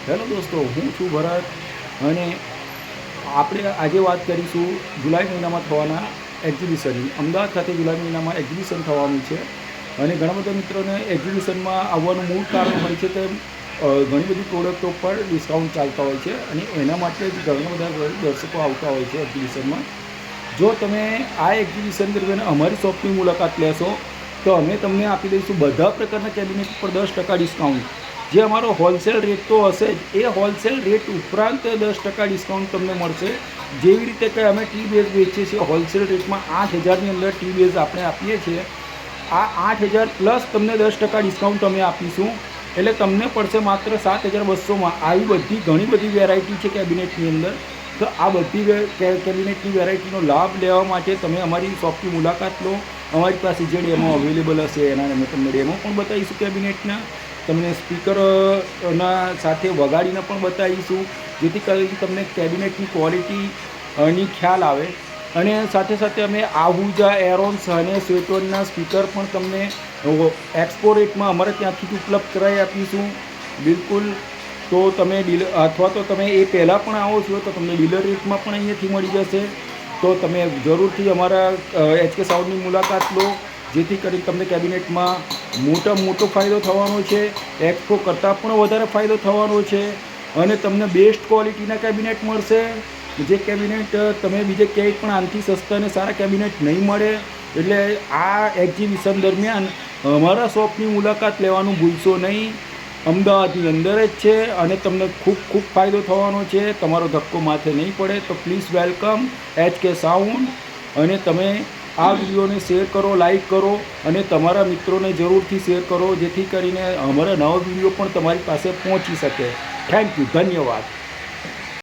Hello દોસ્તો, હું છું ભરત અને આપણે આજે વાત કરીશું જુલાઈ મહિનામાં થવાના એક્ઝિબિશનની. અમદાવાદ ખાતે જુલાઈ મહિનામાં એક્ઝિબિશન થવાનું છે અને ઘણા બધા મિત્રોને એક્ઝિબિશનમાં આવવાનું મૂળ કારણ હોય છે કે ઘણી બધી પ્રોડક્ટો પર ડિસ્કાઉન્ટ ચાલતા હોય છે અને એના માટે જ ઘણા બધા દર્શકો આવતા હોય છે એક્ઝિબિશનમાં. જો તમે આ એક્ઝિબિશન દરમિયાન અમારી શોપની મુલાકાત લેશો તો અમે તમને આપી દઈશું બધા પ્રકારના કેબિનેટ પર 10% ડિસ્કાઉન્ટ. જે અમારો હોલસેલ રેટ તો હશે જ, એ હોલસેલ રેટ ઉપરાંત 10% ડિસ્કાઉન્ટ તમને મળશે. જેવી રીતે કે અમે ટી બેઝ વેચીએ છીએ હોલસેલ રેટમાં 8,000ની અંદર ટી બેઝ આપણે આપીએ છીએ. આ 8,000 પ્લસ તમને 10% ડિસ્કાઉન્ટ અમે આપીશું, એટલે તમને પડશે માત્ર 7,200માં. આવી બધી ઘણી બધી વેરાયટી છે કેબિનેટની અંદર. તો આ બધી કેબિનેટની વેરાયટીનો લાભ લેવા માટે તમે અમારી શોપની મુલાકાત લો. અમારી પાસે જે ડેમો અવેલેબલ હશે એના અમે તમને ડેમો પણ બતાવીશું કેબિનેટના. તમને સ્પીકરના સાથે વગાડીને પણ બતાવીશું, જેથી કરીને તમને કેબિનેટની ક્વોલિટીની ખ્યાલ આવે. અને સાથે સાથે અમે આહુજા, એરોન્સ અને સ્વેટોનના સ્પીકર પણ તમને એક્સપો રેટમાં અમારે ત્યાંથી જ ઉપલબ્ધ કરાવી આપીશું. બિલકુલ. તો તમે અથવા તો તમે એ પહેલાં પણ આવો છો તો તમને ડીલર રેટમાં પણ અહીંયાથી મળી જશે. તો તમે જરૂરથી અમારા HK સાઉન્ડની મુલાકાત લો, જેથી કરીને તમને કેબિનેટમાં મોટો ફાયદો થવાનો છે. એક્સપો કરતાં પણ વધારે ફાયદો થવાનો છે અને તમને બેસ્ટ ક્વોલિટીના કેબિનેટ મળશે. જે કેબિનેટ તમે બીજે ક્યાંય પણ આનાથી સસ્તા અને સારા કેબિનેટ નહીં મળે. એટલે આ એક્ઝિબિશન દરમિયાન અમારા શોપની મુલાકાત લેવાનું ભૂલશો નહીં. અમદાવાદની અંદર જ છે અને તમને ખૂબ ફાયદો થવાનો છે. તમારો ધક્કો માથે નહીં પડે. તો પ્લીઝ વેલકમ HK સાઉન્ડ. અને તમે આ વિડીયોને શેર કરો, લાઈક કરો અને તમારા મિત્રોને જરૂરથી શેર કરો, જેથી કરીને અમારા નવા વિડીયો પણ તમારી પાસે પહોંચી શકે. થેન્ક યુ, ધન્યવાદ.